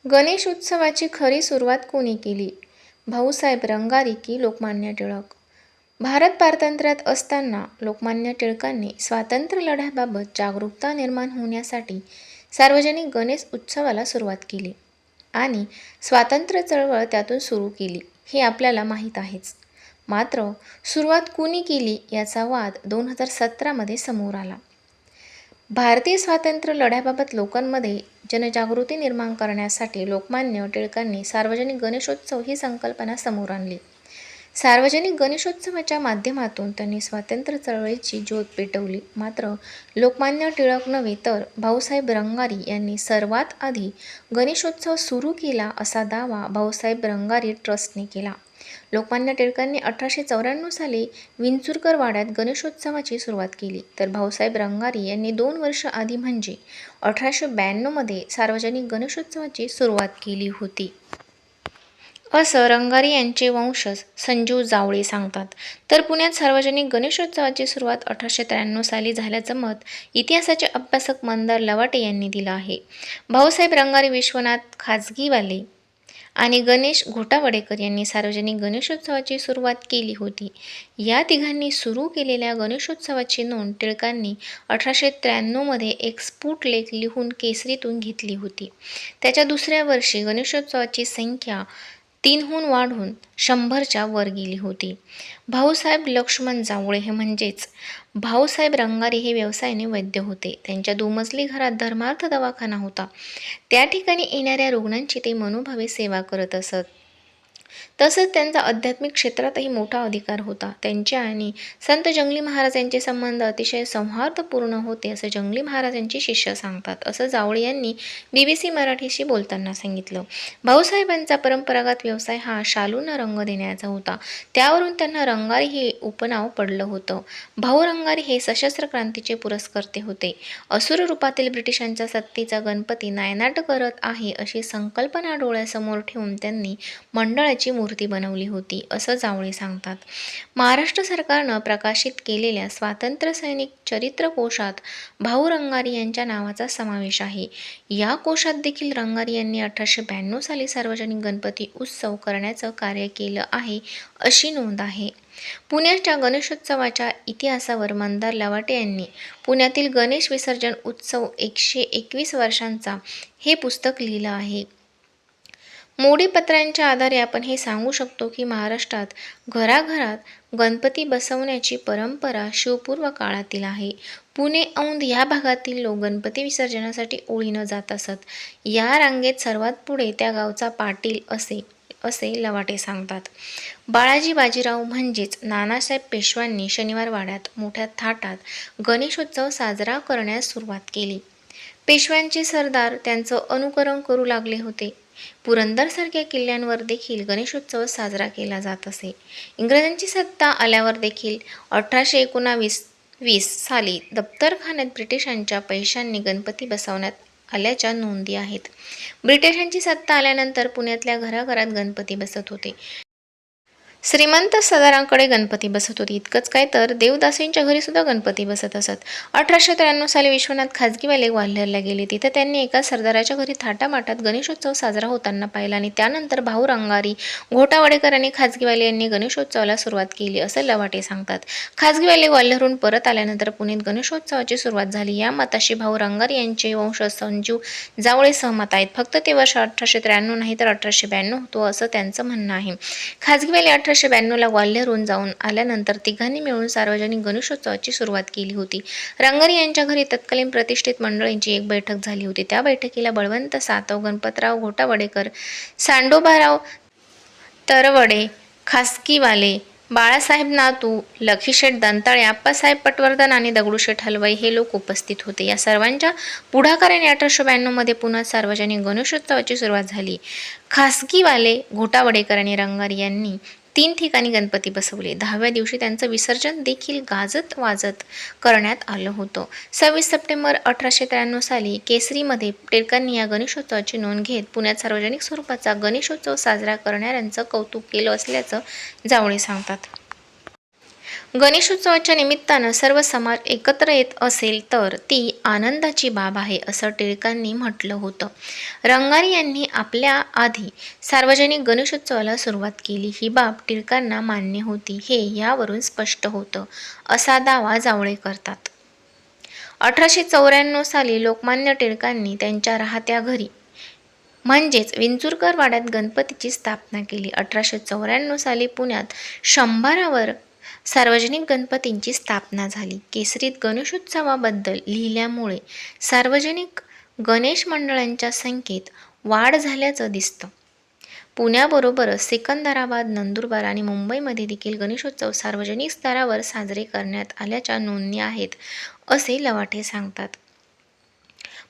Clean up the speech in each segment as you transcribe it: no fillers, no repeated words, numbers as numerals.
गणेश उत्सवाची खरी सुरुवात कोणी केली? भाऊसाहेब रंगारी की लोकमान्य टिळक? भारत पारतंत्र्यात असताना लोकमान्य टिळकांनी स्वातंत्र्य लढ्याबाबत जागरूकता निर्माण होण्यासाठी सार्वजनिक गणेश उत्सवाला सुरुवात केली आणि स्वातंत्र्य चळवळ त्यातून सुरू केली हे आपल्याला माहीत आहेच. मात्र सुरुवात कुणी केली याचा वाद 2017 समोर आला. भारतीय स्वातंत्र्य लढ्याबाबत लोकांमध्ये जनजागृती निर्माण करण्यासाठी लोकमान्य टिळकांनी सार्वजनिक गणेशोत्सव ही संकल्पना समोर आणली. सार्वजनिक गणेशोत्सवाच्या माध्यमातून त्यांनी स्वातंत्र्य चळवळीची ज्योत पेटवली. मात्र लोकमान्य टिळक नव्हे तर भाऊसाहेब रंगारी यांनी सर्वात आधी गणेशोत्सव सुरू केला असा दावा भाऊसाहेब रंगारी ट्रस्टने केला. लोकमान्य टिळकांनी 1894 साली विंचुरकर वाड्यात गणेशोत्सवाची सुरुवात केली, तर भाऊसाहेब रंगारी यांनी 2 वर्ष आधी म्हणजे 1892 सार्वजनिक गणेशोत्सवाची सुरुवात केली होती. असं रंगारी यांचे वंशज संजीव जावळे सांगतात. तर पुण्यात सार्वजनिक गणेशोत्सवाची सुरुवात 1893 साली झाल्याचं मत इतिहासाचे अभ्यासक मंदार लवाटे यांनी दिलं आहे. भाऊसाहेब रंगारी, विश्वनाथ खाजगीवाले आणि गणेश घोटावडेकर यांनी सार्वजनिक गणेशोत्सवाची सुरुवात केली होती. या तिघांनी सुरू केलेल्या गणेशोत्सवाची नोंद टिळकांनी 1893 एक स्फुट लेख लिहून केसरीतून घेतली होती. त्याच्या दुसऱ्या वर्षी गणेशोत्सवाची संख्या 3हून वाढून 100च्या वर गेली होती. भाऊसाहेब लक्ष्मण जावळे हे म्हणजेच भाऊसाहेब रंगारी हे व्यवसायाने वैद्य होते. त्यांच्या दुमजली घरात धर्मार्थ दवाखाना होता. त्या ठिकाणी येणाऱ्या रुग्णांची ते मनोभावे सेवा करत असत. तसंच त्यांचा आध्यात्मिक क्षेत्रातही मोठा अधिकार होता. त्यांचे आणि संत जंगली महाराज यांचे संबंध अतिशय सौहार्दपूर्ण होते असं जंगली महाराज यांचे शिष्य सांगतात, असं जावळे यांनी BBC मराठीशी बोलताना सांगितलं. भाऊसाहेबांचा परंपरागत व्यवसाय हा शालूंना रंग देण्याचा होता. त्यावरून त्यांना रंगारी हे उपनाव पडलं होतं. भाऊ रंगारी हे सशस्त्र क्रांतीचे पुरस्कर्ते होते. असुर रूपातील ब्रिटिशांच्या सत्तेचा गणपती नायनाट करत आहे अशी संकल्पना डोळ्यासमोर ठेवून त्यांनी मंडळाची मूर्ती बनवली होती, असं जावळे सांगतात. महाराष्ट्र सरकारनं प्रकाशित केलेल्या स्वातंत्र्य सैनिक चरित्र कोशात भाऊ रंगारी यांच्या नावाचा समावेश आहे. या कोशात देखील रंगारी यांनी 1892 साली सार्वजनिक गणपती उत्सव करण्याचं कार्य केलं आहे अशी नोंद आहे. पुण्याच्या गणेशोत्सवाच्या इतिहासावर मंदार लवाटे यांनी पुण्यातील गणेश विसर्जन उत्सव 121 वर्षांचा हे पुस्तक लिहिलं आहे. मोडीपत्रांच्या आधारे आपण हे सांगू शकतो की महाराष्ट्रात घराघरात गणपती बसवण्याची परंपरा शिवपूर्व काळातील आहे. पुणे, औंध या भागातील लोक गणपती विसर्जनासाठी ओळीनं जात असत. या रांगेत सर्वात पुढे त्या गावचा पाटील असे लवाटे सांगतात. बाळाजी बाजीराव म्हणजेच नानासाहेब पेशव्यांनी शनिवार वाड्यात मोठ्या थाटात गणेशोत्सव साजरा करण्यास सुरुवात केली. पेशव्यांचे सरदार त्यांचं अनुकरण करू लागले होते. पुरंदरसारख्या किल्ल्यांवर देखील गणेशोत्सव साजरा केला जात असे. इंग्रजांची सत्ता आल्यावर देखील 1819-20 साली दप्तरखान्यात ब्रिटिशांच्या पैशांनी गणपती बसवण्यात आल्याच्या नोंदी आहेत. ब्रिटिशांची सत्ता आल्यानंतर पुण्यातल्या घराघरात गणपती बसत होते. श्रीमंत सरदारांकडे गणपती बसत होते. इतकंच काय तर देवदासींच्या घरी सुद्धा गणपती बसत असत. 1893 साली विश्वनाथ खाजगीवाले ग्वाल्हेरला गेले. तिथे त्यांनी एका सरदाराच्या घरी थाटामाटात गणेशोत्सव साजरा होताना पाहिला आणि त्यानंतर भाऊ रंगारी, घोटावडेकर आणि खाजगीवाले यांनी गणेशोत्सवाला सुरुवात केली असं लवाटे सांगतात. खाजगीवाले ग्वाल्हेरहून परत आल्यानंतर पुण्यात गणेशोत्सवाची सुरुवात झाली. या मताशी भाऊ रंगारी यांचे वंशज संजीव जावळे सहमत आहेत. फक्त ते वर्ष 1893 नाही तर 1892 होतो असं त्यांचं म्हणणं आहे. खाजगीवाले 1892ला ग्वाल्हेरहून जाऊन आल्यानंतर तिघांनी मिळून सार्वजनिक गणेशोत्सवाची सुरुवात केली होती. रंगारी यांच्या घरी तत्कालीन प्रतिष्ठित मंडळींची एक बैठक झाली होती. त्या बैठकीला बळवंत सातव, गणपतराव घोटावडेकर, सांडोबाराव तरवडे, खासगीवाले, बाळासाहेब नातू, लखीशेठ दंताळे, आप्पासाहेब पटवर्धन आणि दगडूशेठ हलवाई हे लोक उपस्थित होते. या सर्वांच्या पुढाकाराने 1892 पुण्यात सार्वजनिक गणेशोत्सवाची सुरुवात झाली. खासगीवाले, घोटावडेकर आणि रंगारी यांनी 3 ठिकाणी गणपती बसवले. 10व्या दिवशी त्यांचं विसर्जन देखील गाजत वाजत करण्यात आलं होतं. 26 सप्टेंबर 1893 साली केसरीमध्ये टिळकांनी या गणेशोत्सवाची नोंद घेत पुण्यात सार्वजनिक स्वरूपाचा गणेशोत्सव साजरा करणाऱ्यांचं कौतुक केलं असल्याचं जावळे सांगतात. गणेशोत्सवाच्या निमित्तानं सर्व समाज एकत्र येत असेल तर ती आनंदाची बाब आहे, असं टिळकांनी म्हटलं होतं. रंगारी यांनी आपल्या आधी सार्वजनिक गणेशोत्सवाला सुरुवात केली. ही बाब टिळकांना मान्य होती, हे यावरून स्पष्ट होतं, असा दावा जावळे करतात. 1894 साली लोकमान्य टिळकांनी त्यांच्या राहत्या घरी म्हणजेच विंचुरकर वाड्यात गणपतीची स्थापना केली. 1894 साली पुण्यात 100वर सार्वजनिक गणपतींची स्थापना झाली. केसरीत गणेशोत्सवाबद्दल लिहिल्यामुळे सार्वजनिक गणेश मंडळांच्या संख्येत वाढ झाल्याचं दिसतं. पुण्याबरोबरच सिकंदराबाद, नंदुरबार आणि मुंबईमध्ये देखील गणेशोत्सव सार्वजनिक स्तरावर साजरे करण्यात आल्याच्या नोंदी आहेत, असे लवाटे सांगतात.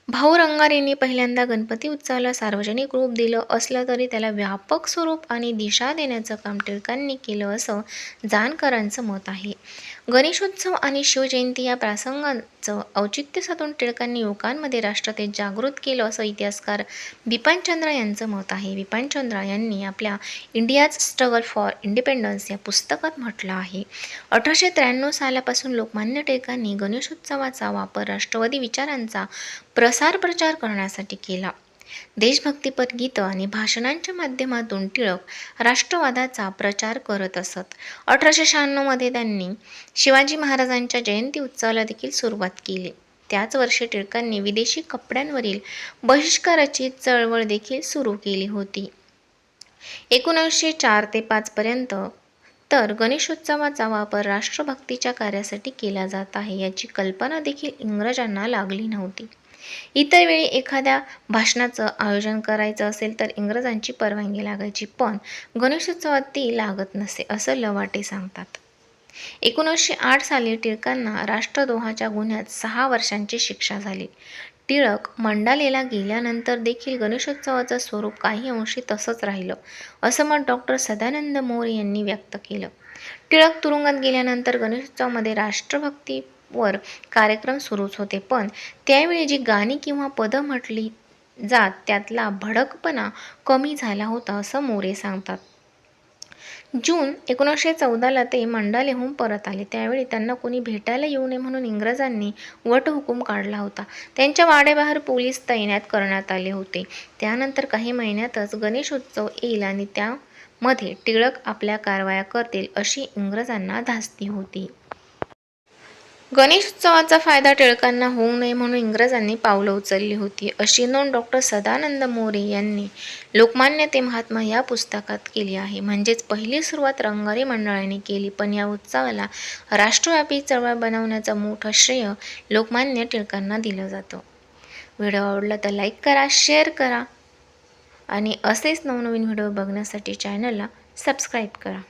भाऊ रंगारींनी पहिल्यांदा गणपती उत्सवाला सार्वजनिक रूप दिलं असलं तरी त्याला व्यापक स्वरूप आणि दिशा देण्याचं काम टिळकांनी केलं, असं जाणकारांचं मत आहे. गणेशोत्सव आणि शिवजयंती या प्रसंगांचं औचित्य साधून टिळकांनी युवकांमध्ये राष्ट्रतेज जागृत केलं, असं इतिहासकार बिपिनचंद्र यांचं मत आहे. बिपिनचंद्र यांनी आपल्या इंडियाज स्ट्रगल फॉर इंडिपेंडन्स या पुस्तकात म्हटलं आहे, 1893 सालापासून लोकमान्य टिळकांनी गणेशोत्सवाचा वापर राष्ट्रवादी विचारांचा प्रसार प्रचार करण्यासाठी केला. देशभक्तीपर गीतं आणि भाषणांच्या माध्यमातून टिळक राष्ट्रवादाचा प्रचार करत असत. 1896 मध्ये त्यांनी शिवाजी महाराजांच्या जयंती उत्सवाला देखील सुरुवात केली. त्याच वर्षी टिळकांनी विदेशी कपड्यांवरील बहिष्काराची चळवळ देखील सुरू केली होती. 1904 ते 5 पर्यंत तर गणेशोत्सवाचा वापर राष्ट्रभक्तीच्या कार्यासाठी केला जात आहे, याची कल्पना देखील इंग्रजांना लागली नव्हती. इतर वेळी एखाद्या भाषणाचं आयोजन करायचं असेल तर इंग्रजांची परवानगी लागायची, पण गणेशोत्सवात ती लागत नसे, असं लवाटे सांगतात. 1908 साली टिळकांना राष्ट्रद्रोहाच्या गुन्ह्यात 6 वर्षांची शिक्षा झाली. टिळक मंडालेला गेल्यानंतर देखील गणेशोत्सवाचं स्वरूप काही अंशी तसंच राहिलं, असं मत डॉ. सदानंद मोरे यांनी व्यक्त केलं. टिळक तुरुंगात गेल्यानंतर गणेशोत्सवामध्ये राष्ट्रभक्तीवर कार्यक्रम सुरूच होते, पण त्यावेळी जी गाणी किंवा पदं म्हटली जात त्यातला भडकपणा कमी झाला होता, असं मोरे सांगतात. जून 1914ला ते मंडालेहून परत आले. त्यावेळी त्यांना कोणी भेटायला येऊ नये म्हणून इंग्रजांनी वटहुकूम काढला होता. त्यांच्या वाड्याबाहेर पोलीस तैनात करण्यात आले होते. त्यानंतर काही महिन्यातच गणेशोत्सव येईल आणि त्यामध्ये टिळक आपल्या कारवाया करतील, अशी इंग्रजांना धास्ती होती. गणेशोत्सवाचा फायदा टिळकांना होऊ नये म्हणून इंग्रजांनी पावलं उचलली होती, अशी नोंद डॉ. सदानंद मोरे यांनी लोकमान्य ते महात्मा या पुस्तकात केली आहे. म्हणजेच पहिली सुरुवात रंगारी मंडळाने केली, पण या उत्सवाला राष्ट्रव्यापी चळवळ बनवण्याचं मोठं श्रेय लोकमान्य टिळकांना दिलं जातं. व्हिडिओ आवडला तर लाईक करा, शेअर करा आणि असेच नवनवीन व्हिडिओ बघण्यासाठी चॅनलला सबस्क्राईब करा.